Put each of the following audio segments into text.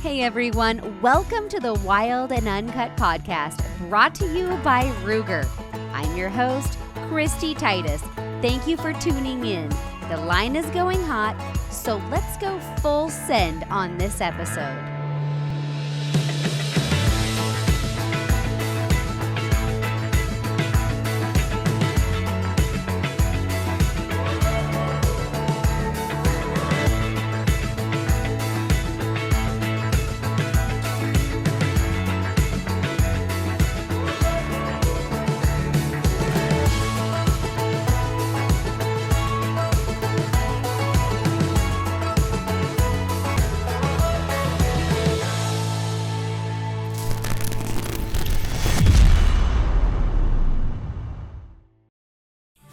Hey everyone, welcome to the Wild and Uncut podcast, brought to you by Ruger. I'm your host, Kristy Titus. Thank you for tuning in. The line is going hot, so let's go full send on this episode.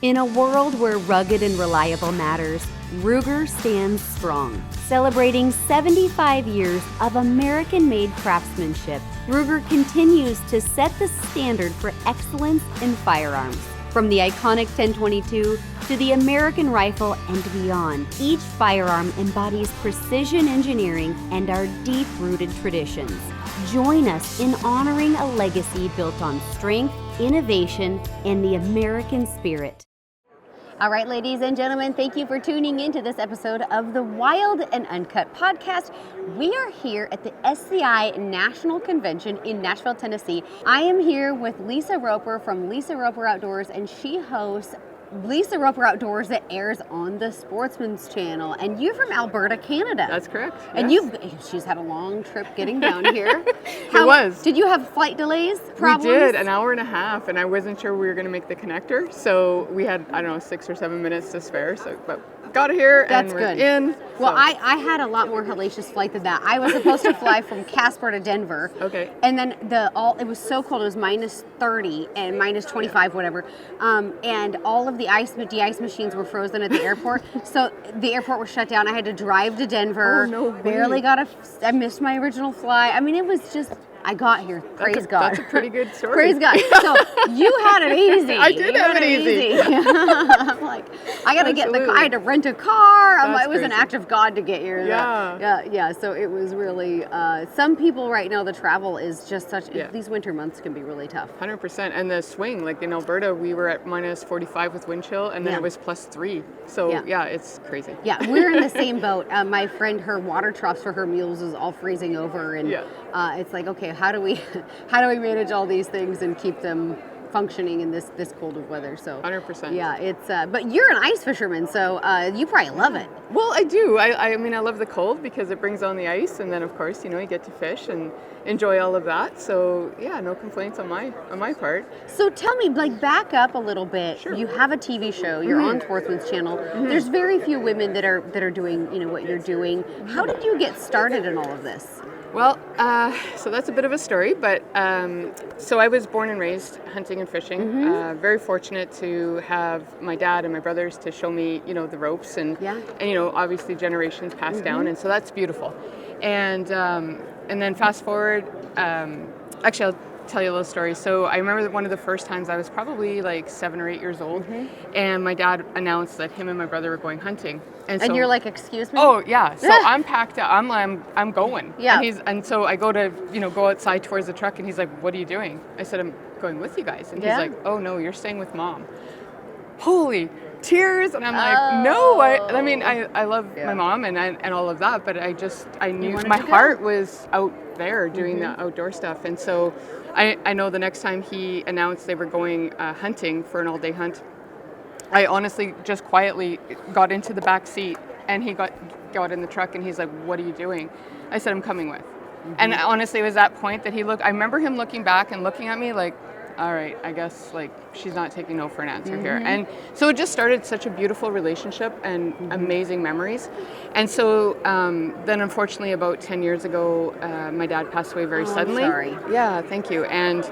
In a world where rugged and reliable matters, Ruger stands strong. Celebrating 75 years of American-made craftsmanship, Ruger continues to set the standard for excellence in firearms. From the iconic 1022 to the American rifle and beyond, each firearm embodies precision engineering and our deep-rooted traditions. Join us in honoring a legacy built on strength, innovation, and the American spirit. All right, ladies and gentlemen, thank you for tuning into this episode of the Wild and Uncut podcast. We are here at the SCI National Convention in Nashville, Tennessee. I am here with Lisa Roper from Lisa Roper Outdoors, and she hosts Lisa Roper Outdoors that airs on the Sportsman's Channel. And you're from Alberta, Canada. That's correct. And she's had a long trip getting down here. Did you have flight delays? Problems? We did, an hour and a half, and I wasn't sure we were going to make the connector. So we had, 6 or 7 minutes to spare. But got here and we're in. Well, I had a lot more hellacious flight than that. I was supposed to fly from Casper to Denver. Okay. And then it was so cold. It was minus 30 and minus 25, whatever. And all of the de-ice machines were frozen at the airport. So the airport was shut down. I had to drive to Denver. Oh, no way. Barely I missed my original flight. I mean, it was just, I got here. Praise God. That's a pretty good story. Praise God. So you had it easy. I did have it easy. I'm like, I got to get I had to rent a car. It was an act of God to get here. Yeah. So it was really, some people right now, the travel is just these winter months can be really tough. 100%. And the swing, like in Alberta, we were at minus 45 with wind chill, and then it was plus 3. So it's crazy. Yeah, we're in the same boat. My friend, her water troughs for her mules is all freezing over, and it's like, okay, how do we manage all these things and keep them functioning in this cold of weather? So 100%. Yeah, it's but you're an ice fisherman, so you probably love it. Well, I do. I mean, I love the cold because it brings on the ice, and then of course, you get to fish and enjoy all of that. So yeah, no complaints on my part. So tell me, back up a little bit. Sure. You have a TV show. You're on Sportsman's Channel. There's very few women that are doing what you're doing. How did you get started in all of this? Well, so that's a bit of a story, but so I was born and raised hunting and fishing. Very fortunate to have my dad and my brothers to show me, the ropes and obviously generations passed down, and so that's beautiful. And then fast forward, actually I'll tell you a little story. So I remember that one of the first times I was probably like 7 or 8 years old, and my dad announced that him and my brother were going hunting. And you're like, excuse me? Oh yeah. So I'm packed up. I'm going. Yeah. And so I go to go outside towards the truck, and he's like, "What are you doing?" I said, "I'm going with you guys." And he's like, "Oh no, you're staying with Mom." Holy tears, and I'm like, no. I love my mom and all of that, but I knew my heart was out there doing the outdoor stuff, and so I know the next time he announced they were going hunting for an all-day hunt, I honestly just quietly got into the back seat, and he got in the truck, and he's like, "What are you doing?" I said, "I'm coming with." And honestly, it was that point that I remember him looking back and looking at me like, all right, I guess she's not taking no for an answer here. And so it just started such a beautiful relationship and amazing memories. And so then unfortunately about 10 years ago, my dad passed away very suddenly. I'm sorry. Yeah, thank you. And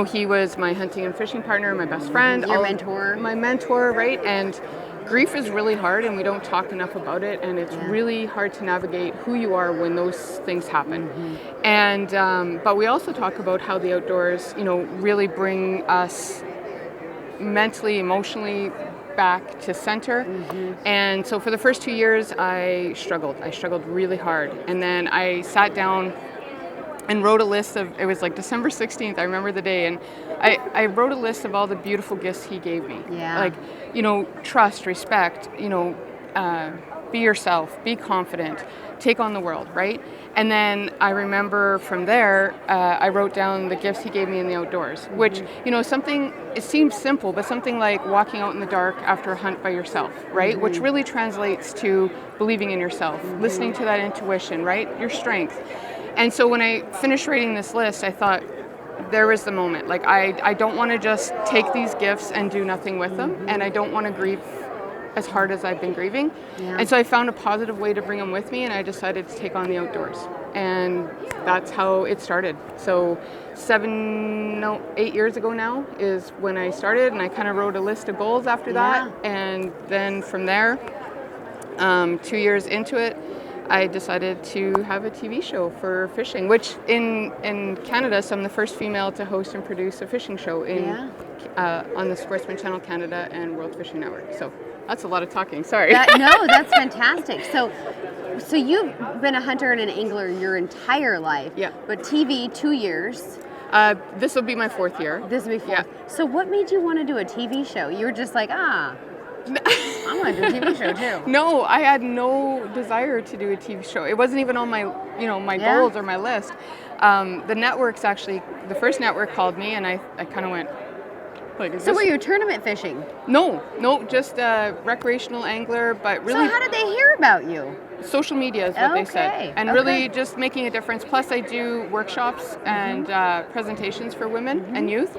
he was my hunting and fishing partner, my best friend. Your mentor. My mentor, right? And grief is really hard, and we don't talk enough about it, and it's really hard to navigate who you are when those things happen. And but we also talk about how the outdoors, really bring us mentally, emotionally back to center. And so for the first 2 years, I struggled really hard. And then I sat down and wrote a list of, it was like December 16th, I remember the day, and I wrote a list of all the beautiful gifts he gave me. Yeah. Like, trust, respect, be yourself, be confident, take on the world, right? And then I remember from there, I wrote down the gifts he gave me in the outdoors, which, something, it seems simple, but something like walking out in the dark after a hunt by yourself, right? Which really translates to believing in yourself, listening to that intuition, right? Your strength. And so when I finished writing this list, I thought, there was the moment. Like, I don't want to just take these gifts and do nothing with them, and I don't want to grieve as hard as I've been grieving. Yeah. And so I found a positive way to bring them with me, and I decided to take on the outdoors. And that's how it started. So 8 years ago now is when I started, and I kind of wrote a list of goals after that. And then from there, 2 years into it, I decided to have a TV show for fishing, which in Canada, so I'm the first female to host and produce a fishing show on the Sportsman Channel Canada and World Fishing Network. So that's a lot of talking, sorry. No, that's fantastic. So you've been a hunter and an angler your entire life. Yeah. But TV, 2 years. This will be my 4th year. This will be 4th. Yeah. So what made you want to do a TV show? You were just like, I'm going to do a TV show too. No, I had no desire to do a TV show. It wasn't even on my, my goals or my list. The networks actually, the first network called me, and I kind of went, like, so were you tournament fishing? No, just a recreational angler, but really. So how did they hear about you? Social media is what they said. And really just making a difference. Plus I do workshops and presentations for women and youth.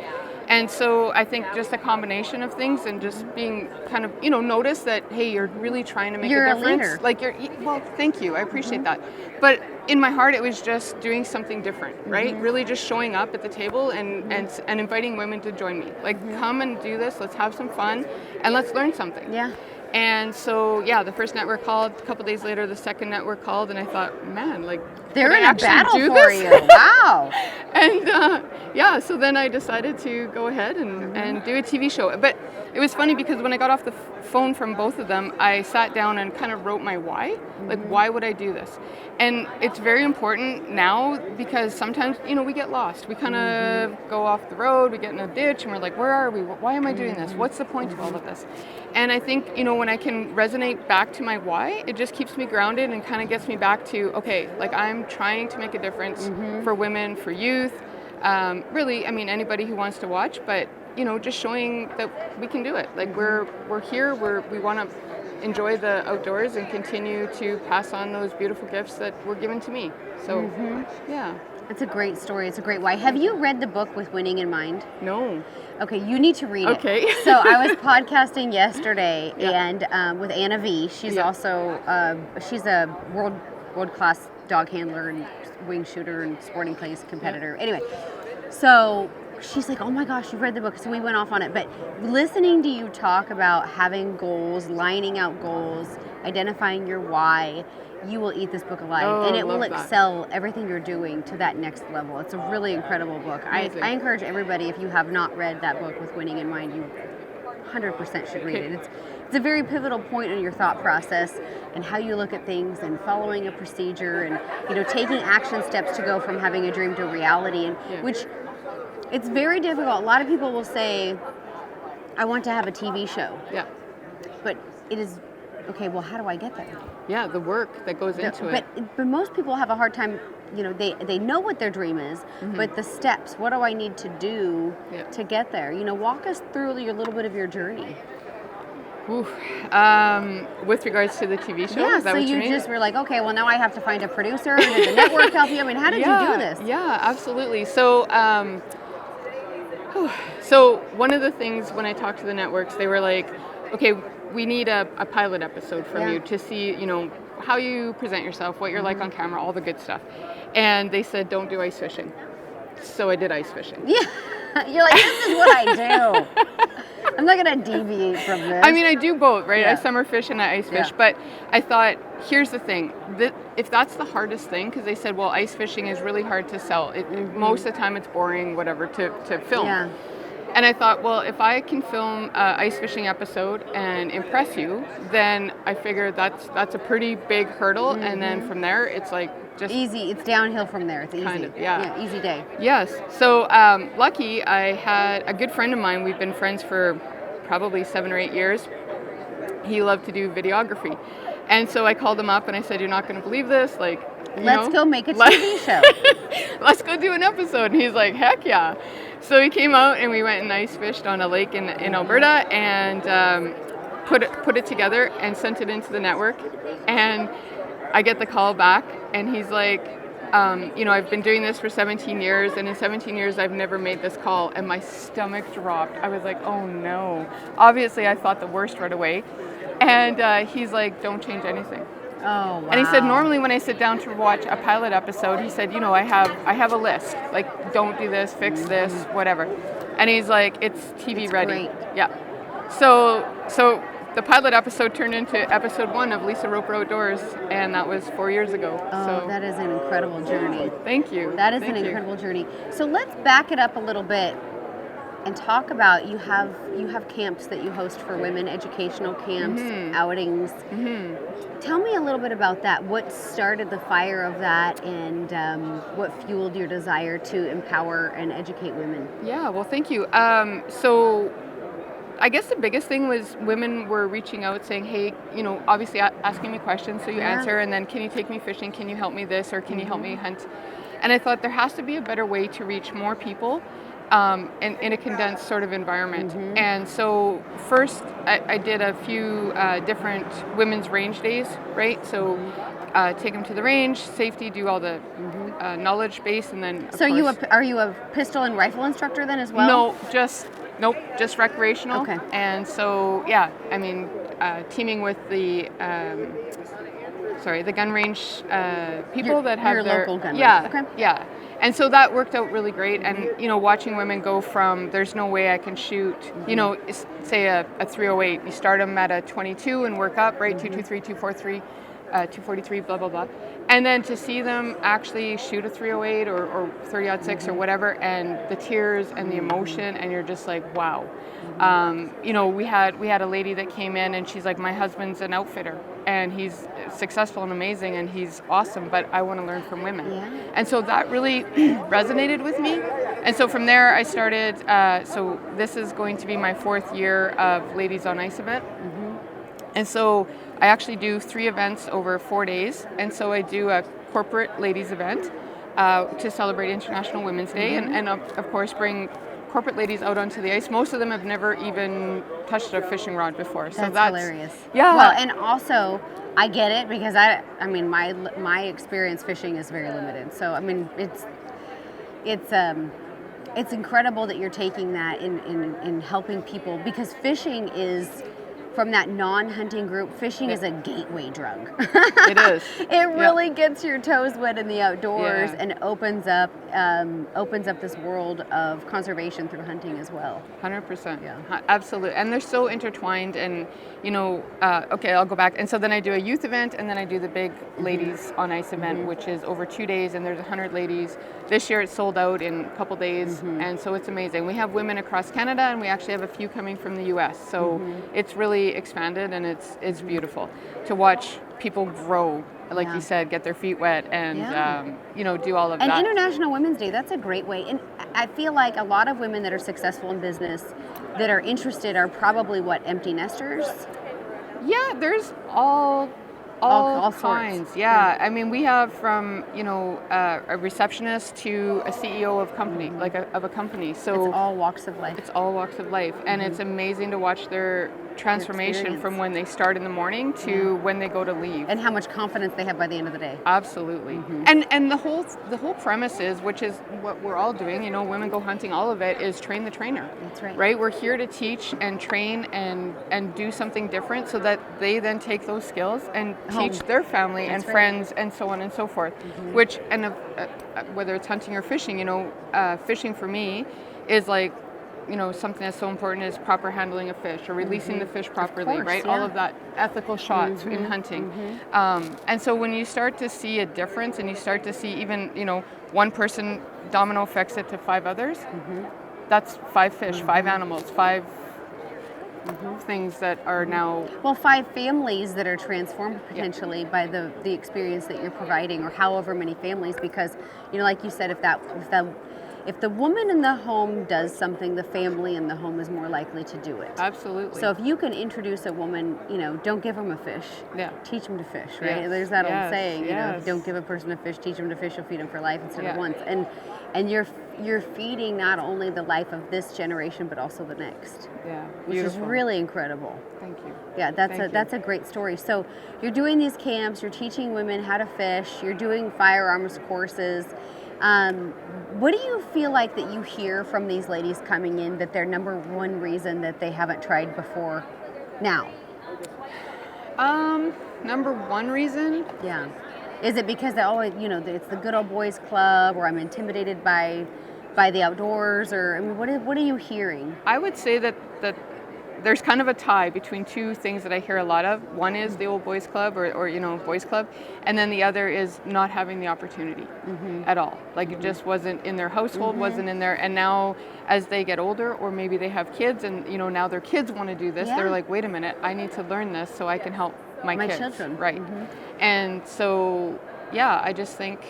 And so I think just a combination of things and just being kind of, notice that, hey, you're really trying to make a difference. Leader. Like well, thank you. I appreciate that. But in my heart, it was just doing something different, right? Really just showing up at the table and inviting women to join me. Like, come and do this. Let's have some fun and let's learn something. Yeah. And so, the first network called. A couple days later, the second network called, and I thought, man, like, they're in a battle for you. Wow. And so then I decided to go ahead and do a TV show. But it was funny because when I got off the phone from both of them, I sat down and kind of wrote my why. Like, why would I do this? And it's very important now because sometimes, we get lost. We kind of go off the road, we get in a ditch, and we're like, where are we? Why am I doing this? What's the point of all of this? And I think, when I can resonate back to my why, it just keeps me grounded and kind of gets me back to, okay, like, I'm trying to make a difference for women, for youth, really, I mean, anybody who wants to watch, but, just showing that we can do it. Like, we're here, we want to enjoy the outdoors and continue to pass on those beautiful gifts that were given to me. So, yeah. It's a great story. It's a great why. Have you read the book With Winning in Mind? No. Okay, you need to read it. Okay. So I was podcasting yesterday and with Anna V. She's also, she's a world-class dog handler and wing shooter and sporting clays competitor. Anyway, so she's like, oh my gosh, you've read the book. So we went off on it. But listening to you talk about having goals, lining out goals, identifying your why, you will eat this book alive, and it will excel everything you're doing to that next level. It's a really incredible book. I encourage everybody, if you have not read that book With Winning in Mind, you 100% should read it. It's a very pivotal point in your thought process and how you look at things and following a procedure and taking action steps to go from having a dream to reality, and which it's very difficult. A lot of people will say, I want to have a TV show. Yeah. But it is, okay, well, how do I get there? Yeah, the work that goes into it. But most people have a hard time, they know what their dream is, but the steps, what do I need to do to get there? Walk us through a little bit of your journey. With regards to the TV show, yeah, is that so what you you mean? just were like, okay, well, now I have to find a producer, and did the network help you? I mean, how did you do this? Yeah, absolutely. So, so one of the things when I talked to the networks, they were like, okay, we need a pilot episode from you to see, how you present yourself, what you're like on camera, all the good stuff. And they said, don't do ice fishing. So I did ice fishing. Yeah, you're like, this is what I do. I'm not going to deviate from this. I mean, I do both, right? Yeah. I summer fish and I ice fish. But I thought, here's the thing. If that's the hardest thing, because they said, well, ice fishing is really hard to sell. Most of the time it's boring, whatever, to film. Yeah. And I thought, well, if I can film an ice fishing episode and impress you, then I figured that's a pretty big hurdle. And then from there, it's like just easy. It's downhill from there. It's easy. Kind of, yeah. Easy day. Yes. So lucky, I had a good friend of mine. We've been friends for probably 7 or 8 years. He loved to do videography. And so I called him up and I said, you're not going to believe this. Like, let's go make a TV show. Let's go do an episode. And he's like, heck yeah. So he came out and we went and ice fished on a lake in Alberta and put it together and sent it into the network. And I get the call back and he's like, I've been doing this for 17 years, and in 17 years I've never made this call, and my stomach dropped. I was like, oh no. Obviously I thought the worst right away. And he's like, don't change anything. Oh, wow. And he said, normally when I sit down to watch a pilot episode, he said, I have a list. Like, don't do this, fix this, whatever. And he's like, it's TV ready. Great. Yeah. So the pilot episode turned into episode 1 of Lisa Roper Outdoors, and that was 4 years ago. Oh, that is an incredible journey. Thank you. That is an incredible journey. So let's back it up a little bit and talk about you have camps that you host for women, educational camps, outings. Tell me a little bit about that. What started the fire of that, and what fueled your desire to empower and educate women? Yeah, well, thank you. So I guess the biggest thing was women were reaching out saying, hey, obviously asking me questions, so you answer, and then can you take me fishing? Can you help me this, or can you help me hunt? And I thought there has to be a better way to reach more people in a condensed sort of environment. And so first I did a few different women's range days, right? So take them to the range, safety, do all the knowledge base, and then So are you a pistol and rifle instructor then as well? No, just recreational. Okay. And so, yeah, I mean, teaming with the gun range people that have your local gun yeah, range. Okay. Yeah. And so that worked out really great. And, watching women go from, there's no way I can shoot, say a 308, you start them at a 22 and work up, right? 223, 243, 243, blah, blah, blah. And then to see them actually shoot a 308 or 30-06 or whatever, and the tears and the emotion, and you're just like, wow. We had a lady that came in and she's like, my husband's an outfitter and he's successful and amazing and he's awesome, but I want to learn from women. Yeah. And so that really resonated with me. And so from there I started, so this is going to be my 4th year of Ladies on Ice event. And so I actually do 3 events over 4 days. And so I do a corporate ladies event to celebrate International Women's Day, and of course bring corporate ladies out onto the ice. Most of them have never even touched a fishing rod before. So that's hilarious. Yeah. Well, and also I get it, because I mean my experience fishing is very limited. So I mean it's incredible that you're taking that in helping people, because fishing is, from that non-hunting group, fishing is a gateway drug. It is. It really gets your toes wet in the outdoors and opens up this world of conservation through hunting as well. 100%. Yeah. Absolutely. And they're so intertwined. And, okay, I'll go back. And so then I do a youth event, and then I do the big Ladies on Ice event, which is over 2 days, and there's 100 ladies. This year it's sold out in a couple days, and so it's amazing. We have women across Canada, and we actually have a few coming from the U.S. So it's really expanded, and it's beautiful to watch people grow, like you said, get their feet wet, and do all of that. And International Women's Day, that's a great way. And I feel like a lot of women that are successful in business that are interested are probably empty nesters. Yeah, there's all kinds. Yeah, I mean, we have from a receptionist to a CEO of company, of a company. So it's all walks of life. It's all walks of life, and it's amazing to watch their transformation from when they start in the morning to when they go to leave, and how much confidence they have by the end of the day. Absolutely. And the whole premise is, which is what we're all doing, women go hunting, all of it is train the trainer. That's right. Right? We're here to teach and train and do something different, so that they then take those skills and teach their family and friends and so on and so forth. Which, and whether it's hunting or fishing, fishing for me is like, something that's so important is proper handling of fish, or releasing the fish properly, right? Yeah. All of that ethical shots in hunting. And so when you start to see a difference, and you start to see even, one person domino affects it to 5 others, that's 5 fish, 5 animals, 5 things that are now. Well, 5 families that are transformed potentially by the experience that you're providing, or however many families, because, you know, like you said, if the woman in the home does something, the family in the home is more likely to do it. Absolutely. So if you can introduce a woman, you know, don't give them a fish. Yeah. Teach them to fish, right? Yes. There's that old Yes. saying, you know, Yes. don't give a person a fish, teach them to fish, you'll feed them for life instead of Yeah. once. And you're feeding not only the life of this generation, but also the next. Yeah. Which is Beautiful. really incredible. Thank you. Yeah, Thank you. that's a great story. So you're doing these camps, you're teaching women how to fish, you're doing firearms courses. What do you feel like that you hear from these ladies coming in that their number one reason that they haven't tried before now? Number one reason, Yeah. Is it because they always, you know, it's the good old boys club, or I'm intimidated by the outdoors, or I mean, what are you hearing? I would say that there's kind of a tie between 2 things that I hear a lot of. One is the old boys club, or you know, boys club, and then the other is not having the opportunity at all. Like it just wasn't in their household, wasn't in there, and now as they get older, or maybe they have kids, and you know, now their kids want to do this, Yeah. they're like, wait a minute, I need to learn this so I can help my kids. children. Right. And so, yeah, I just think,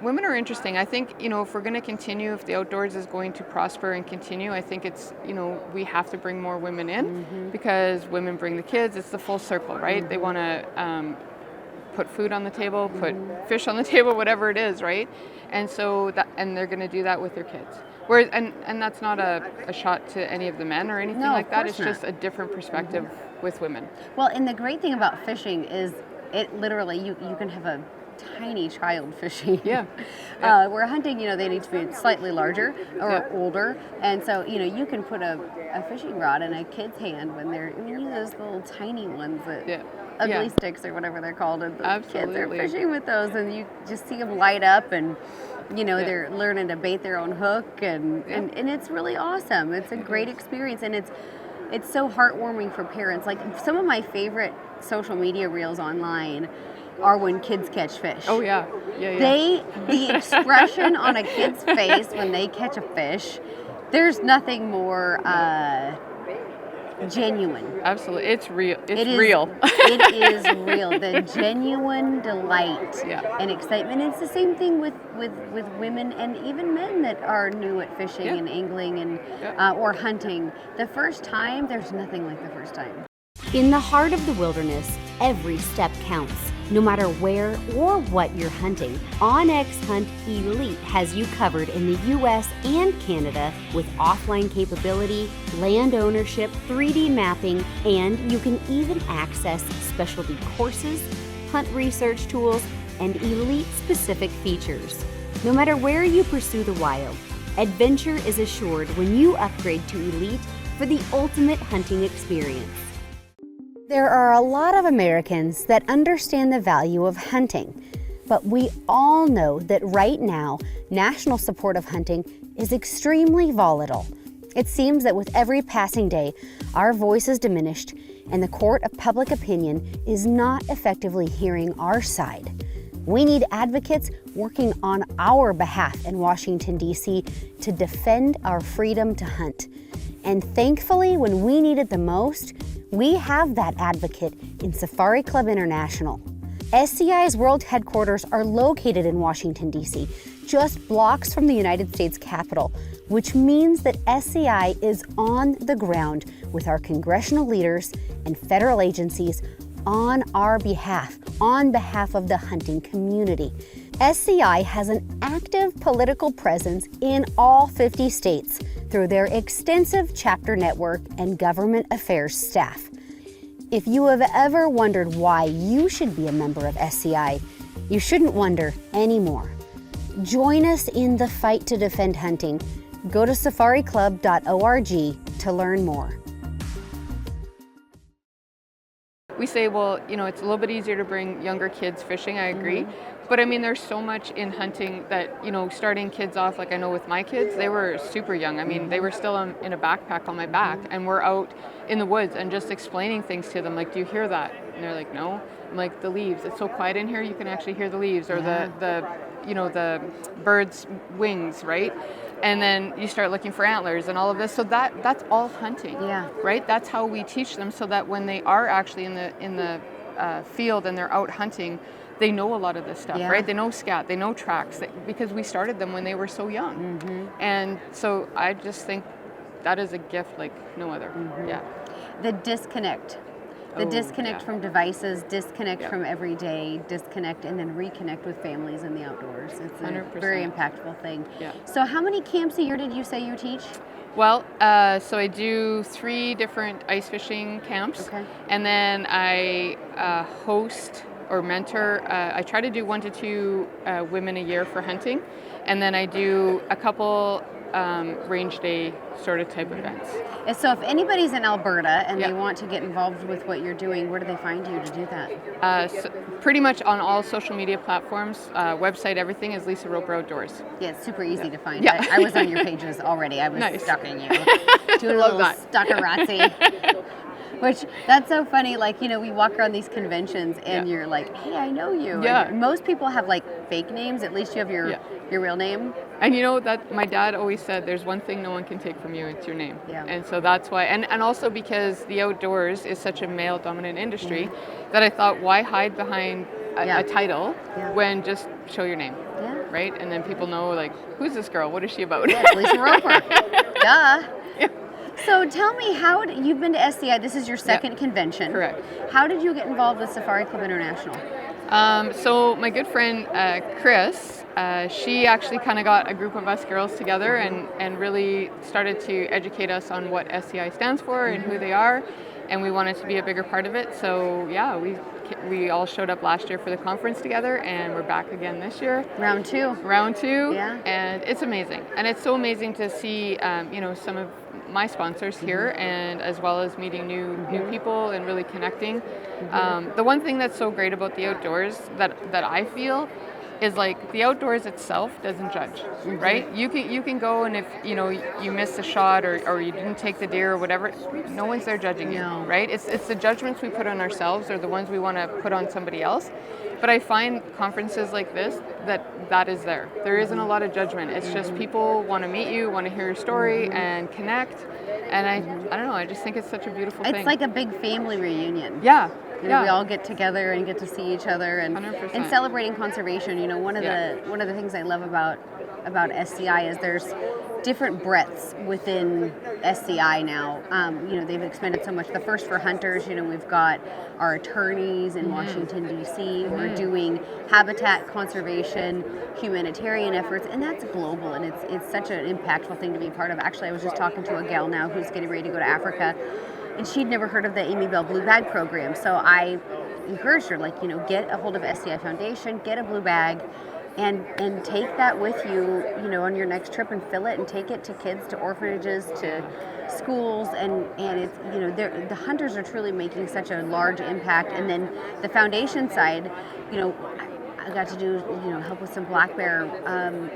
women are interesting. I think, you know, if we're going to continue, if the outdoors is going to prosper and continue, I think it's, you know, we have to bring more women in because women bring the kids. It's the full circle, right? They want to put food on the table, put fish on the table, whatever it is, right? And so and they're going to do that with their kids. Whereas, and that's not a shot to any of the men or anything No, like of that. course It's just a different perspective with women. Well, and the great thing about fishing is it literally, you can have a tiny child fishing. Yeah. Where hunting, you know, they need to be slightly larger or Yeah. older. And so, you know, you can put a fishing rod in a kid's hand when they're, I mean, you know, those little tiny ones that, ugly Yeah. sticks or whatever they're called. And the kids are Absolutely. fishing with those, and you just see them light up, and, you know, Yeah. they're learning to bait their own hook, and it's really awesome. It's a great experience, and it's so heartwarming for parents. Like, some of my favorite social media reels online are when kids catch fish. Oh yeah. Yeah. The expression on a kid's face when they catch a fish, there's nothing more genuine. Absolutely. It's real. It's It is real. It is real. The genuine delight Yeah. and excitement. It's the same thing with women and even men that are new at fishing Yeah. and angling and Yeah. or hunting. The first time, there's nothing like the first time. In the heart of the wilderness, every step counts. No matter where or what you're hunting, OnX Hunt Elite has you covered in the US and Canada with offline capability, land ownership, 3D mapping, and you can even access specialty courses, hunt research tools, and elite-specific features. No matter where you pursue the wild, adventure is assured when you upgrade to Elite for the ultimate hunting experience. There are a lot of Americans that understand the value of hunting, but we all know that right now, national support of hunting is extremely volatile. It seems that with every passing day, our voice is diminished and the court of public opinion is not effectively hearing our side. We need advocates working on our behalf in Washington, D.C. to defend our freedom to hunt. And thankfully, when we need it the most, we have that advocate in Safari Club International. SCI's world headquarters are located in Washington, D.C., just blocks from the United States Capitol, which means that SCI is on the ground with our congressional leaders and federal agencies on our behalf, on behalf of the hunting community. SCI has an active political presence in all 50 states through their extensive chapter network and government affairs staff. If you have ever wondered why you should be a member of SCI, you shouldn't wonder anymore. Join us in the fight to defend hunting. Go to safariclub.org to learn more. we say, well, it's a little bit easier to bring younger kids fishing. I agree. But I mean, there's so much in hunting that, starting kids off, like I know with my kids, they were super young. I mean, they were still in a backpack on my back, and we're out in the woods and just explaining things to them. Like, do you hear that? And they're like, no. I'm like, the leaves. It's so quiet in here, you can actually hear the leaves, or the bird's wings, right? And then you start looking for antlers and all of this. So that's all hunting, right? That's how we teach them, so that when they are actually in the field and they're out hunting, they know a lot of this stuff, right? They know scat, they know tracks, because we started them when they were so young. And so I just think that is a gift like no other. The disconnect. The disconnect from devices, disconnect from everyday, disconnect, and then reconnect with families in the outdoors. It's a 100%. very impactful thing. Yeah. So how many camps a year did you say you teach? Well, so I do 3 different ice fishing camps, and then I host or mentor. I try to do 1 to 2 women a year for hunting, and then I do a couple range day sort of type events. And so if anybody's in Alberta and they want to get involved with what you're doing, where do they find you to do that? So pretty much on all social media platforms, website, everything is Lisa Roper Outdoors. Yeah, it's super easy to find. Yeah. I was on your pages already. I was stalking you. Doing a Love little that. stalkerazzi. Which, that's so funny, like, we walk around these conventions and you're like, hey, I know you. Yeah. And most people have like fake names, at least you have your real name. And that my dad always said, there's one thing no one can take from you, it's your name. Yeah. And so that's why, and also because the outdoors is such a male dominant industry, that I thought, why hide behind a title when just show your name, right? And then people know, like, who's this girl? What is she about? Yeah, it's Lisa Roper. Duh. So tell me, you've been to SCI, this is your second convention. Correct. How did you get involved with Safari Club International? So my good friend Chris, she actually kind of got a group of us girls together and really started to educate us on what SCI stands for and who they are, and we wanted to be a bigger part of it. So yeah, we all showed up last year for the conference together, and we're back again this year. Round two. Yeah. And it's amazing, and it's so amazing to see some of my sponsors here, and as well as meeting new people and really connecting. The one thing that's so great about the outdoors that I feel is, like, the outdoors itself doesn't judge, right? You can go, and if you missed a shot or you didn't take the deer or whatever, no one's there judging you, right? It's the judgments we put on ourselves or the ones we want to put on somebody else. But I find conferences like this that is there. There isn't a lot of judgment. It's just people want to meet you, want to hear your story and connect. And I don't know, I just think it's such a beautiful thing. It's like a big family reunion. Yeah. We all get together and get to see each other, and 100%. Celebrating conservation. One of the things I love about SCI is there's different breadths within SCI now. They've expanded so much. The first for hunters, we've got our attorneys in Washington, D.C. We're doing habitat conservation, humanitarian efforts, and that's global, and it's such an impactful thing to be part of. Actually, I was just talking to a gal now who's getting ready to go to Africa, and she'd never heard of the Amy Bell Blue Bag program. So I encouraged her, get a hold of SCI Foundation, get a blue bag, and take that with you, on your next trip, and fill it and take it to kids, to orphanages, to schools, and it's, the hunters are truly making such a large impact. And then the foundation side, I got to do, help with some black bear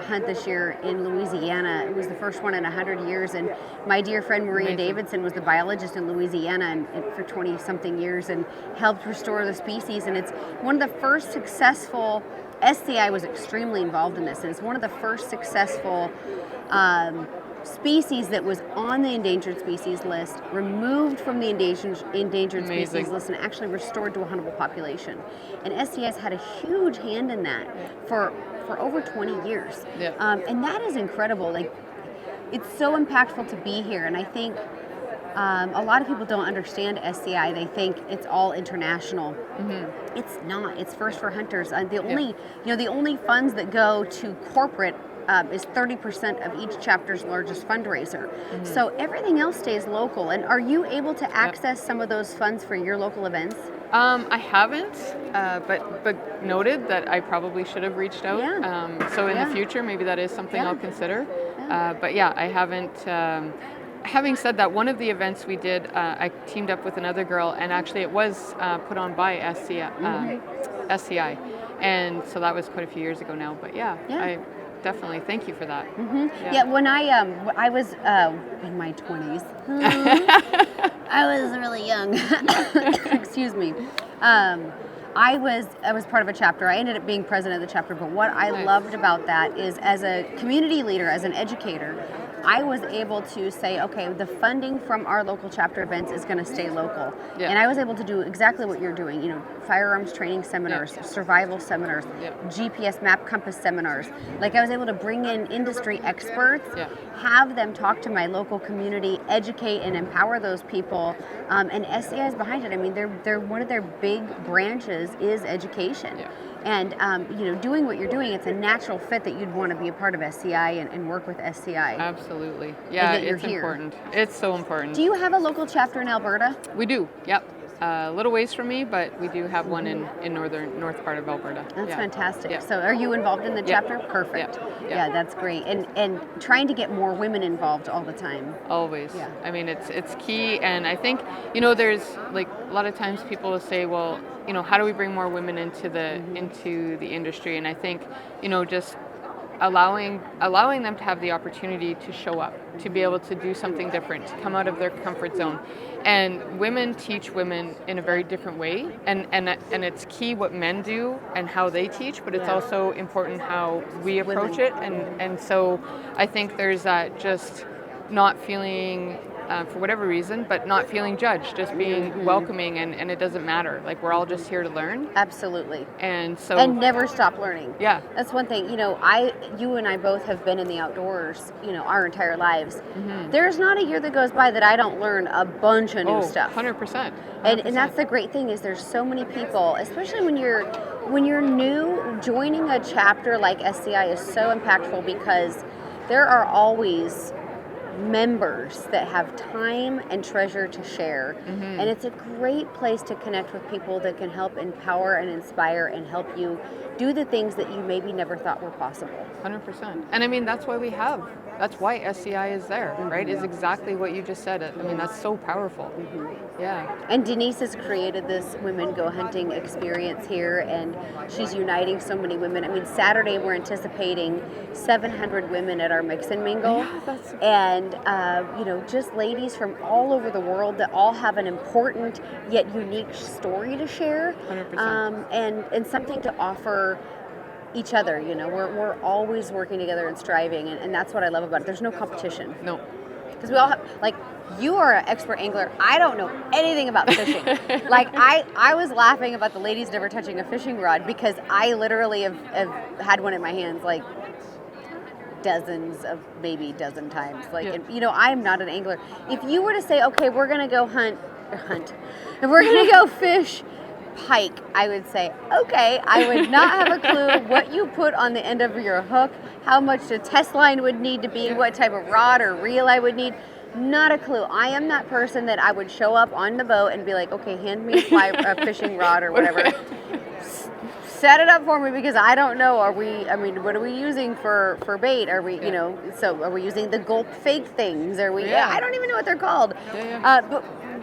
hunt this year in Louisiana. It was the first one in 100 years, and my dear friend Maria Davidson was the biologist in Louisiana and for 20-something years, and helped restore the species. And it's one of the first successful, SCI was extremely involved in this, and it's one of the first successful species that was on the endangered species list, removed from the endangered species list, and actually restored to a huntable population. And SCI's had a huge hand in that for over 20 years. Yeah. And that is incredible. Like, it's so impactful to be here, and I think a lot of people don't understand SCI. They think it's all international. It's not. It's first for hunters. The only funds that go to corporate is 30% of each chapter's largest fundraiser. So everything else stays local. And are you able to access some of those funds for your local events? I haven't, but noted that I probably should have reached out. So in the future, maybe that is something I'll consider. But yeah, I haven't having said that, one of the events we did, I teamed up with another girl, and actually it was put on by SCI, and so that was quite a few years ago now. But I definitely thank you for that. Yeah, when I was in my 20s, I was really young. Excuse me. I was part of a chapter. I ended up being president of the chapter, but what I loved about that is, as a community leader, as an educator, I was able to say, okay, the funding from our local chapter events is going to stay local. Yeah. And I was able to do exactly what you're doing, firearms training seminars, survival seminars, GPS map compass seminars. Like, I was able to bring in industry experts, have them talk to my local community, educate and empower those people. And SCI is behind it. I mean, they're one of their big branches is education. Yeah. And, doing what you're doing, it's a natural fit that you'd want to be a part of SCI and work with SCI. Absolutely. Yeah, it's important. It's so important. Do you have a local chapter in Alberta? We do, yep. A little ways from me, but we do have one in north part of Alberta. That's fantastic. Yeah. So are you involved in the chapter? Perfect. Yeah, that's great. And trying to get more women involved all the time. Always. Yeah. I mean, it's key, and I think, there's like a lot of times people will say, well, how do we bring more women into the industry? And I think, just allowing them to have the opportunity to show up, to be able to do something different, to come out of their comfort zone. And women teach women in a very different way, and it's key what men do and how they teach, but it's also important how we approach it. And so I think there's that just not feeling, for whatever reason, but not feeling judged, just being welcoming, and it doesn't matter. Like, we're all just here to learn. Absolutely. And so... And never stop learning. Yeah. That's one thing. You and I both have been in the outdoors, our entire lives. There's not a year that goes by that I don't learn a bunch of new stuff. 100%. And that's the great thing, is there's so many people, especially when you're new, joining a chapter like SCI is so impactful, because there are always members that have time and treasure to share, and it's a great place to connect with people that can help empower and inspire and help you do the things that you maybe never thought were possible. 100%. And I mean, that's why SCI is there, right? Is exactly what you just said. I mean, that's so powerful. Yeah. And Denise has created this Women Go Hunting experience here, and she's uniting so many women. I mean, Saturday we're anticipating 700 women at our mix and mingle. Yeah, and just ladies from all over the world that all have an important yet unique story to share. 100%. And something to offer each other. We're always working together and striving, and that's what I love about it. There's no competition. No. Because we all have, like, you are an expert angler. I don't know anything about fishing. Like, I was laughing about the ladies never touching a fishing rod, because I literally have had one in my hands like maybe dozen times. Like, and, I'm not an angler. If you were to say, okay, we're gonna go hunt, if we're gonna go fish pike, I would say, okay, I would not have a clue what you put on the end of your hook, how much the test line would need to be, what type of rod or reel I would need. Not a clue. I am that person that I would show up on the boat and be like, okay, hand me a fishing rod or whatever. Set it up for me, because I don't know. What are we using for bait? Are we, so are we using the gulp fake things? Are we, I don't even know what they're called.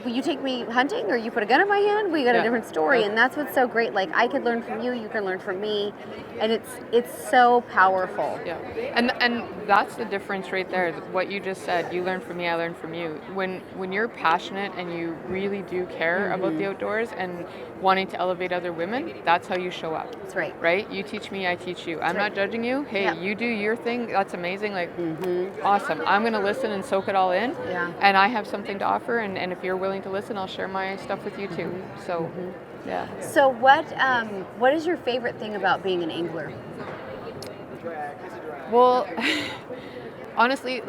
But you take me hunting, or you put a gun in my hand, we got a different story. And that's what's so great. Like, I could learn from you, you can learn from me, and it's so powerful. Yeah, and that's the difference right there. What you just said, you learn from me, I learn from you. When you're passionate and you really do care about the outdoors and wanting to elevate other women, that's how you show up. That's right. Right? You teach me, I teach you. I'm not judging you. Hey, you do your thing. That's amazing. Like, awesome. I'm going to listen and soak it all in. Yeah. And I have something to offer. And if you're willing to listen, I'll share my stuff with you too. So, yeah. So what is your favorite thing about being an angler? Well, honestly,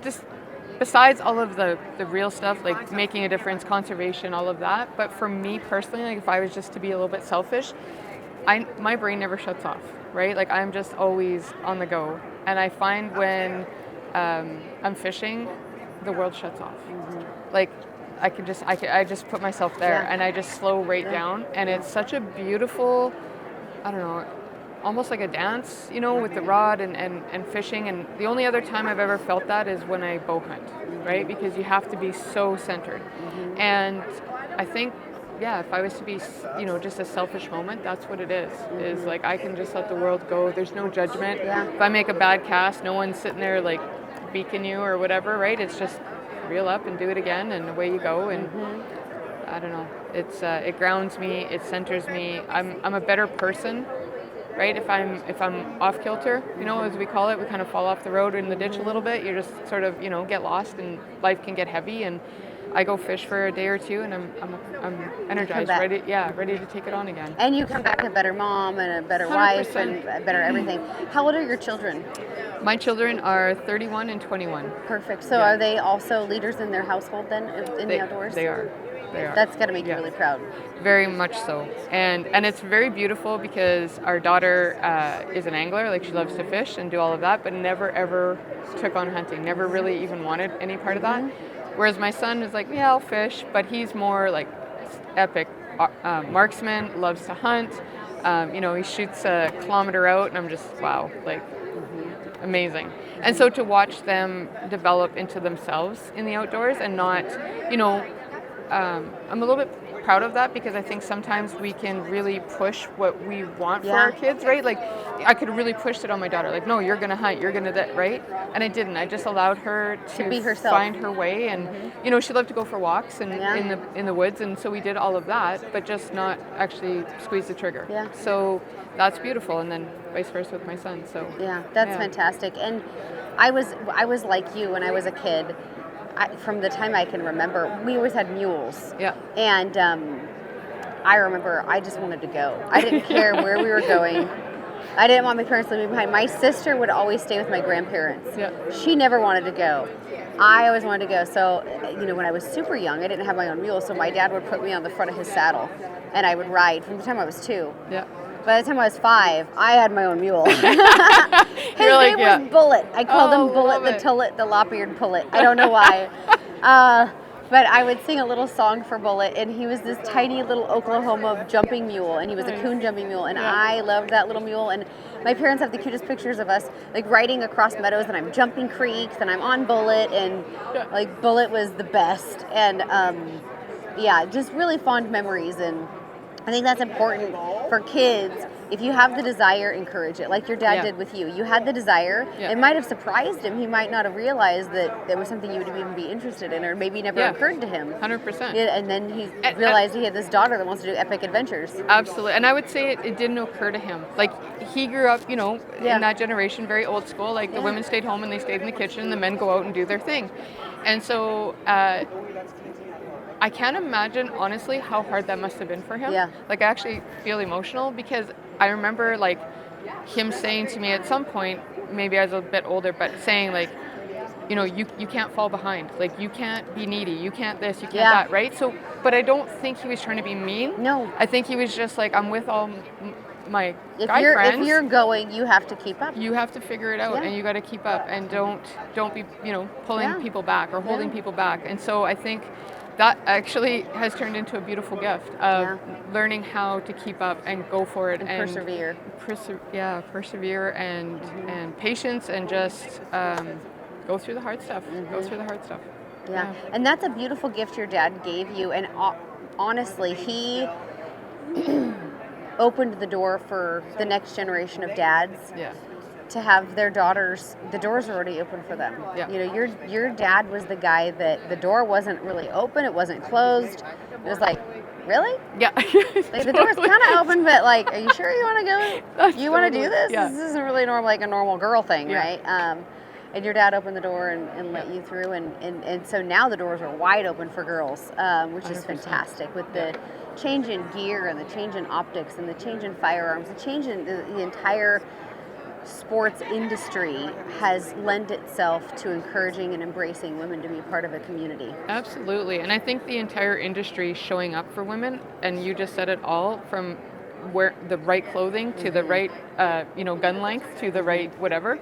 just besides all of the real stuff, like making a difference, conservation, all of that. But for me personally, like, if I was just to be a little bit selfish, my brain never shuts off, right? Like, I'm just always on the go. And I find when I'm fishing, the world shuts off. Like, I just put myself there and I just slow right down. And it's such a beautiful, I don't know, almost like a dance, with the rod and fishing. And the only other time I've ever felt that is when I bow hunt, right? Because you have to be so centered. And I think, yeah, if I was to be, just a selfish moment, that's what it is like I can just let the world go. There's no judgment. If I make a bad cast, no one's sitting there like beaking you or whatever, right? It's just reel up and do it again, and away you go. And I don't know, it grounds me, it centers me. I'm a better person, right? If I'm off kilter, as we call it, we kind of fall off the road or in the ditch a little bit. You just sort of, get lost, and life can get heavy. And I go fish for a day or two, and I'm energized, ready to take it on again. And you come back a better mom and a better 100%. Wife and a better everything. How old are your children? My children are 31 and 21. Perfect. So are they also leaders in their household then, in the outdoors? They are. That's got to make you really proud. Very much so. And it's very beautiful because our daughter is an angler, like she loves to fish and do all of that, but never ever took on hunting, never really even wanted any part of that. Whereas my son is like, yeah, I'll fish, but he's more like epic marksman, loves to hunt. He shoots a kilometer out, and I'm just, wow, like amazing. And so to watch them develop into themselves in the outdoors and not, I'm a little bit proud of that, because I think sometimes we can really push what we want for our kids, right? Like I could really push it on my daughter, like, no, you're gonna hunt, you're gonna that, right? And I didn't. I just allowed her to be herself, find her way, and she loved to go for walks and in the woods, and so we did all of that, but just not actually squeeze the trigger. So that's beautiful, and then vice versa with my son. So that's fantastic. And I was like you when I was a kid. From the time I can remember, we always had mules. And I remember I just wanted to go. I didn't care where we were going. I didn't want my parents to leave me behind. My sister would always stay with my grandparents. She never wanted to go. I always wanted to go. So, when I was super young, I didn't have my own mule, so my dad would put me on the front of his saddle, and I would ride from the time I was 2. By the time I was 5, I had my own mule. His name was Bullet. I called him Bullet the Tullet, the lop-eared pullet. I don't know why. But I would sing a little song for Bullet, and he was this tiny little Oklahoma jumping mule, and he was a coon jumping mule, and I loved that little mule. And my parents have the cutest pictures of us like riding across meadows, and I'm jumping creeks, and I'm on Bullet, and like Bullet was the best. And just really fond memories. And I think that's important for kids. If you have the desire, encourage it, like your dad did with you. You had the desire. It might have surprised him. He might not have realized that there was something you would even be interested in, or maybe never occurred to him. 100%. And then he realized he had this daughter that wants to do epic adventures. Absolutely. And I would say it didn't occur to him. Like, he grew up, in that generation, very old school. Like, the women stayed home and they stayed in the kitchen, the men go out and do their thing. And so I can't imagine, honestly, how hard that must have been for him. Like, I actually feel emotional, because I remember, like, him saying to me at some point, maybe I was a bit older, but saying, like, you can't fall behind. Like, you can't be needy. You can't this, you can't that, right? So, but I don't think he was trying to be mean. No. I think he was just like, I'm with all my guy friends. If you're going, you have to keep up. You have to figure it out, and you got to keep up, and don't be, pulling people back or holding people back. And so I think that actually has turned into a beautiful gift of learning how to keep up and go for it, and persevere. Persevere and patience, and just go through the hard stuff. Go through the hard stuff. And that's a beautiful gift your dad gave you. And honestly, he opened the door for the next generation of dads. To have their daughters, the doors are already open for them. Your dad was the guy that the door wasn't really open, it wasn't closed. It was like, really? Like, the door's kind of open, but like, are you sure you want to go? You want to do this? This isn't really like a normal girl thing, right? And your dad opened the door and let you through, and so now the doors are wide open for girls, which is 100%. Fantastic, with the change in gear and the change in optics and the change in firearms, the change in the entire sports industry has lent itself to encouraging and embracing women to be part of a community. Absolutely. And I think the entire industry showing up for women, and you just said it all, from where the right clothing to the right gun length to the right whatever,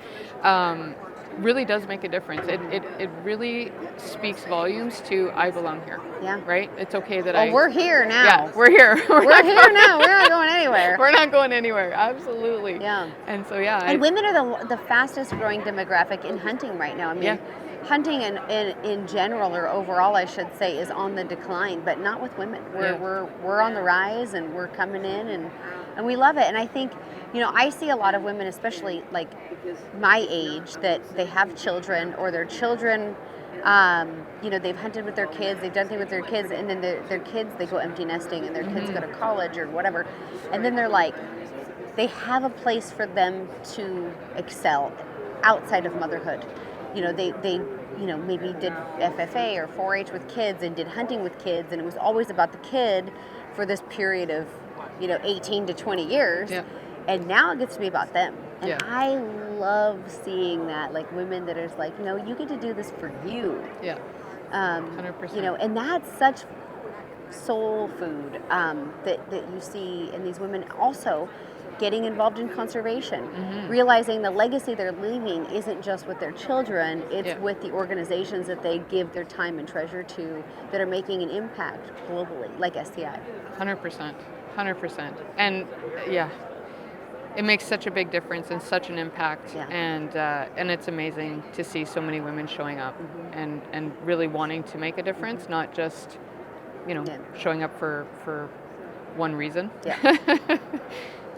really does make a difference. It really speaks volumes to I belong here. Yeah. Right? It's okay that Well, we're here now. Yeah, we're here. We're here now. We're not going anywhere. We're not going anywhere. Absolutely. Yeah. And so, yeah. And women are the fastest growing demographic in hunting right now. I mean, hunting in general, or overall, I should say, is on the decline, but not with women. We're on the rise, and we're coming in, and we love it. And I think, I see a lot of women, especially like my age, that they have children, or their children, they've hunted with their kids, they've done things with their kids, and then their kids, they go empty nesting, and their kids go to college or whatever, and then they're like, they have a place for them to excel outside of motherhood. They maybe did FFA or 4-H with kids and did hunting with kids, and it was always about the kid for this period of 18 to 20 years. Yeah. And now it gets to be about them. And I love seeing that, like women that are like, no, you get to do this for you. Yeah. 100%. And that's such soul food that you see in these women. Also, getting involved in conservation, realizing the legacy they're leaving isn't just with their children, it's with the organizations that they give their time and treasure to that are making an impact globally, like STI. 100%. And it makes such a big difference and such an impact, and it's amazing to see so many women showing up and really wanting to make a difference, not just showing up for one reason.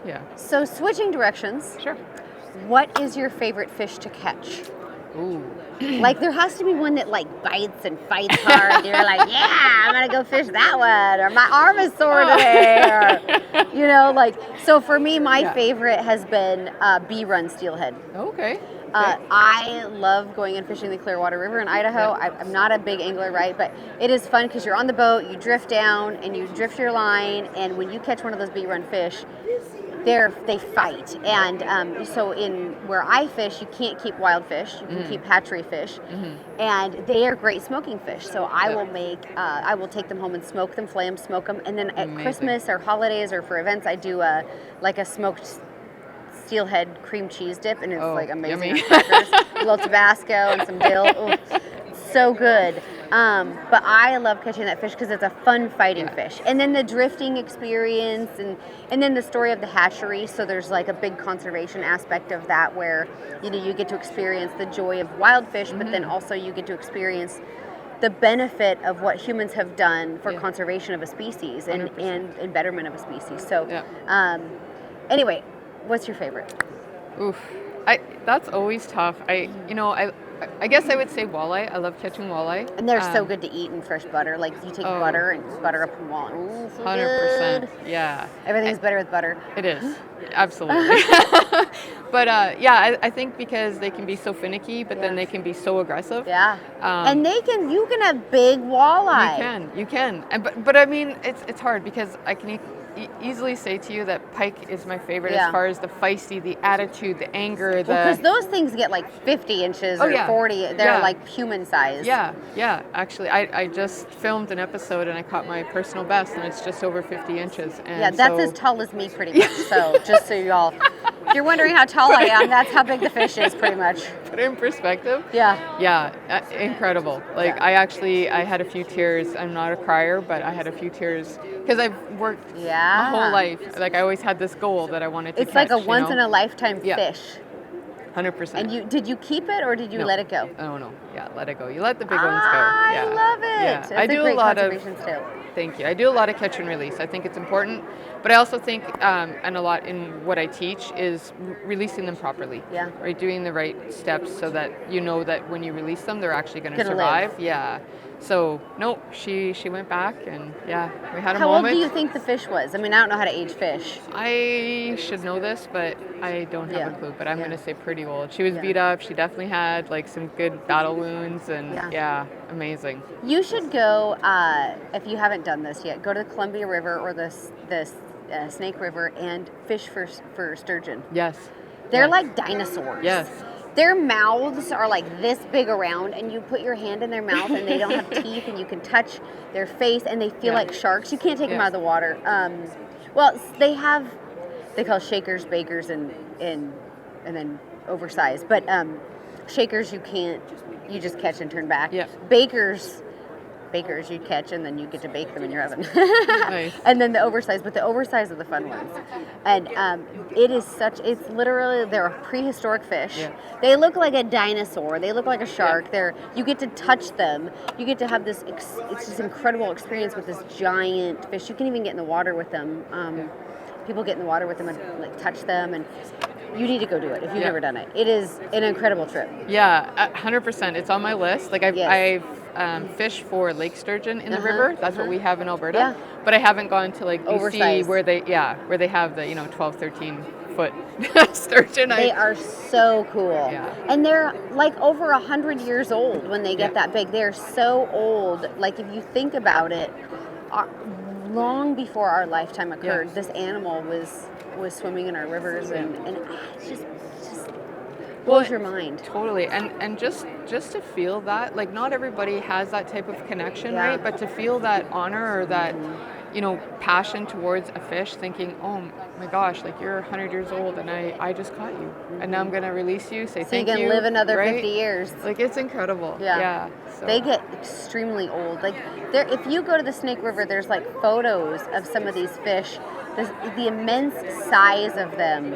Yeah. So switching directions. Sure. What is your favorite fish to catch? Ooh. Like there has to be one that like bites and fights hard. You're like, yeah, I'm gonna go fish that one, or my arm is sore today, or So for me, my favorite has been bee run steelhead. Okay. I love going and fishing the Clearwater River in Idaho. I'm not a big angler, right? But it is fun because you're on the boat, you drift down, and you drift your line, and when you catch one of those bee run fish, they fight. And so in where I fish, you can't keep wild fish. You can keep hatchery fish. And they are great smoking fish. So I will take them home and smoke them, flay them, smoke them. And then at Christmas or holidays or for events, I do a smoked steelhead cream cheese dip, and it's like amazing. Crackers, a little Tabasco and some dill. Ooh, so good. But I love catching that fish because it's a fun fighting fish. And then the drifting experience, and then the story of the hatchery. So there's like a big conservation aspect of that where you get to experience the joy of wild fish, but then also you get to experience the benefit of what humans have done for conservation of a species and betterment of a species. So anyway, what's your favorite? Oof. That's always tough. I guess I would say walleye. I love catching walleye. And they're so good to eat in fresh butter. Like you take butter and butter up a walleye. Ooh, so 100%. good. Yeah. Everything's better with butter. It is. Absolutely. But I think because they can be so finicky, but then they can be so aggressive. Yeah. And you can have big walleye. You can. But I mean, it's hard because I can easily say to you that pike is my favorite as far as the feisty, the attitude, the anger. Because those things get like 50 inches or 40. They're like human size. Yeah. Actually, I just filmed an episode and I caught my personal best, and it's just over 50 inches. And that's as tall as me pretty much. So just so y'all, if you're wondering how tall I am, that's how big the fish is pretty much. Put it in perspective. Yeah, incredible. Like I had a few tears. I'm not a crier, but I had a few tears because I've worked my whole life. Like I always had this goal that I wanted to catch. It's like a once in a lifetime fish. 100%. And did you keep it or did you let it go? Oh no, let it go. You let the big ones go. I love it. Yeah. I do a lot of skill. Thank you. I do a lot of catch and release. I think it's important, but I also think, and a lot in what I teach is releasing them properly. Yeah. Right, doing the right steps so that you know that when you release them, they're actually going to survive. Live. Yeah. So no, she went back, and we had a moment. How old do you think the fish was? I mean, I don't know how to age fish. I should know this, but I don't have a clue. But I'm going to say pretty old. She was beat up. She definitely had like some good battle wounds, and amazing. You should go if you haven't done this yet. Go to the Columbia River or the Snake River and fish for sturgeon. Yes. They're like dinosaurs. Yes. Their mouths are like this big around, and you put your hand in their mouth, and they don't have teeth, and you can touch their face, and they feel like sharks. You can't take them out of the water. Well, they call shakers, bakers, and then oversized. But Shakers you just catch and turn back. Yeah. Bakers you catch and then you get to bake them in your oven. Nice. And then the oversized are the fun ones. And it's literally, they're a prehistoric fish. Yeah. They look like a dinosaur. They look like a shark. You get to touch them. You get to have it's this incredible experience with this giant fish. You can even get in the water with them. People get in the water with them and like touch them, and you need to go do it if you've never done it. It is an incredible trip. Yeah, 100%. It's on my list. Like I've fished for lake sturgeon in the river. That's what we have in Alberta. Yeah. But I haven't gone to like BC Oversized. where they have the 12, 13 foot sturgeon. They are so cool. Yeah. And they're like over 100 years old when they get that big. They're so old. Like if you think about it, long before our lifetime occurred, this animal was swimming in our rivers, and it's just blows your mind. Totally. And just to feel that, like not everybody has that type of connection, right? But to feel that honor or that passion towards a fish, thinking, oh my gosh, like you're 100 years old and I just caught you, and now I'm gonna release you, say thank you. So you can live another right? 50 years. Like it's incredible. Yeah. So. They get extremely old. Like if you go to the Snake River, there's like photos of some of these fish. The immense size of them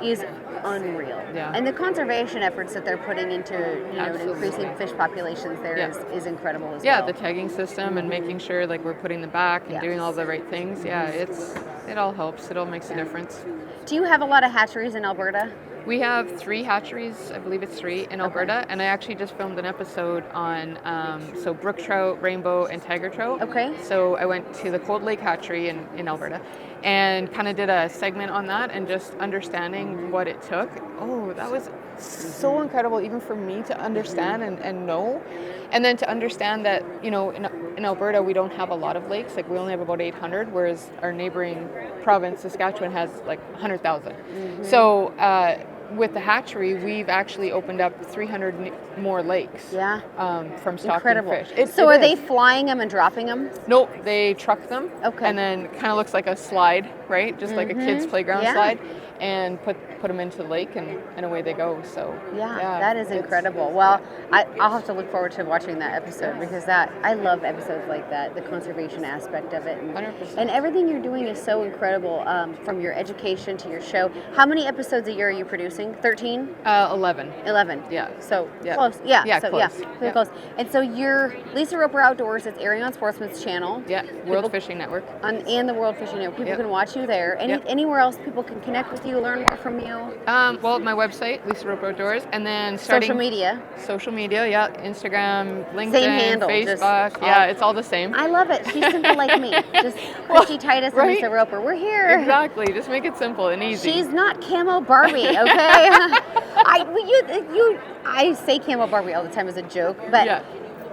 is unreal. Yeah. And the conservation efforts that they're putting into increasing fish populations there is incredible as well. Yeah, the tagging system and making sure like we're putting them back and doing all the right things. Yeah, it all helps. It all makes a difference. Do you have a lot of hatcheries in Alberta? We have 3 hatcheries, I believe it's 3 in Alberta, and I actually just filmed an episode on brook trout, rainbow, and tiger trout. Okay. So I went to the Cold Lake hatchery in Alberta and kind of did a segment on that and just understanding what it took. Oh, that was so incredible even for me to understand and know. And then to understand that, in Alberta we don't have a lot of lakes, like we only have about 800, whereas our neighboring province, Saskatchewan, has like 100,000. Mm-hmm. So with the hatchery, we've actually opened up 300 more lakes from stocking fish. So are they flying them and dropping them? Nope, they truck them. Okay. And then kind of looks like a slide, right? Just like a kid's playground slide. And put them into the lake and away they go. So that is incredible. Well, I'll have to look forward to watching that episode because I love episodes like that, the conservation aspect of it. 100%. And everything you're doing is so incredible, from your education to your show. How many episodes a year are you producing? 13? 11. 11. Yeah. So yeah. Close. Yeah. Yeah, so close. Yeah, close. And so you're Lisa Roper Outdoors. It's airing on Sportsman's Channel. Yeah. World Fishing Network. And the World Fishing Network. People can watch you there. Anywhere else people can connect with you, learn more from you? Well, my website, Lisa Roper Outdoors, and then starting social media, Instagram, LinkedIn, same handle, Facebook, it's all the same. I love it. She's simple like me. Just Kristy, Titus, and Lisa Roper. We're here. Exactly. Just make it simple and easy. She's not Camo Barbie, okay? I say Camo Barbie all the time as a joke, but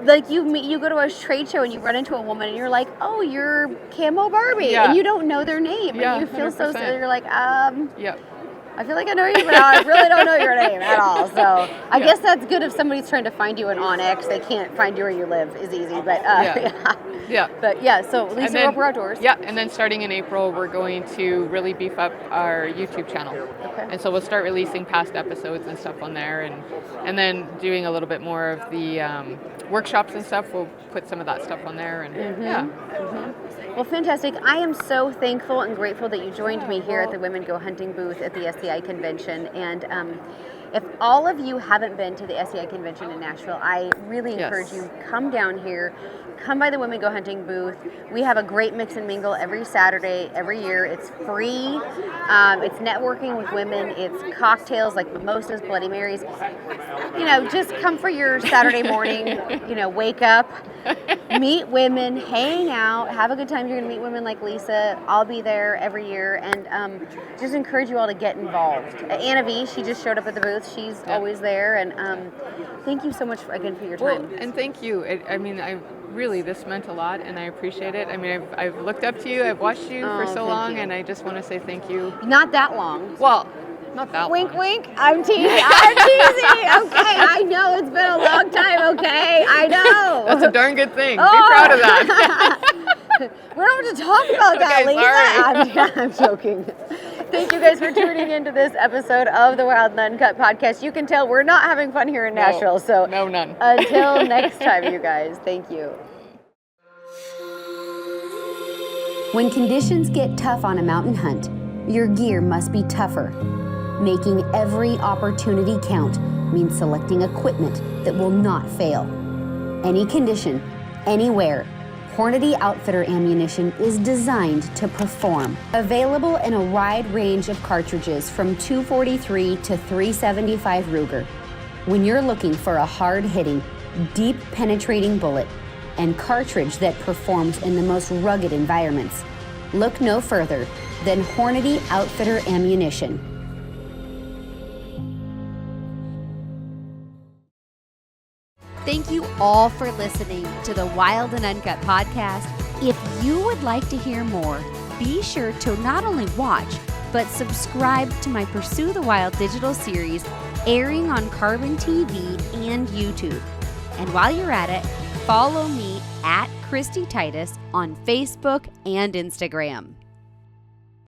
like you go to a trade show and you run into a woman and you're like, oh, you're Camo Barbie, and you don't know their name, and you feel 100%. So silly. You're like, I feel like I know you, but I really don't know your name at all. So I guess that's good if somebody's trying to find you in Onyx. They can't find you where you live is easy, but But so Lisa Roper Outdoors. Yeah, and then starting in April, we're going to really beef up our YouTube channel. Okay. And so we'll start releasing past episodes and stuff on there, and then doing a little bit more of the workshops and stuff. We'll put some of that stuff on there, and Well, fantastic. I am so thankful and grateful that you joined me here at the Women Go Hunting booth at the SCI convention. And if all of you haven't been to the SCI convention in Nashville, I really encourage you, come down here. Come by the Women Go Hunting booth. We have a great mix and mingle every Saturday, every year. It's free. It's networking with women. It's cocktails like mimosas, Bloody Marys. Just come for your Saturday morning, wake up, meet women, hang out, have a good time. You're going to meet women like Lisa. I'll be there every year, and just encourage you all to get involved. Anna V, she just showed up at the booth. She's always there, and thank you so much again for your time. Well, and thank you. Really, this meant a lot, and I appreciate it. I mean, I've looked up to you, I've watched you for so long, and I just want to say thank you. Not that long. Well, not that wink, long. Wink, wink. I'm teasing. I'm teasing. Okay, I know it's been a long time. Okay, I know. That's a darn good thing. Be proud of that. We don't have to talk about that, Okay, Lisa. I'm joking. Thank you guys for tuning into this episode of the Wild Uncut podcast. You can tell we're not having fun here in Nashville. So no, none. Until next time, you guys. Thank you. When conditions get tough on a mountain hunt, your gear must be tougher. Making every opportunity count means selecting equipment that will not fail. Any condition, anywhere, Hornady Outfitter ammunition is designed to perform. Available in a wide range of cartridges from .243 to .375 Ruger. When you're looking for a hard-hitting, deep-penetrating bullet and cartridge that performs in the most rugged environments, look no further than Hornady Outfitter ammunition. Thank you all for listening to the Wild and Uncut podcast. If you would like to hear more, be sure to not only watch, but subscribe to my Pursue the Wild digital series airing on Carbon TV and YouTube. And while you're at it, follow me at Kristy Titus on Facebook and Instagram.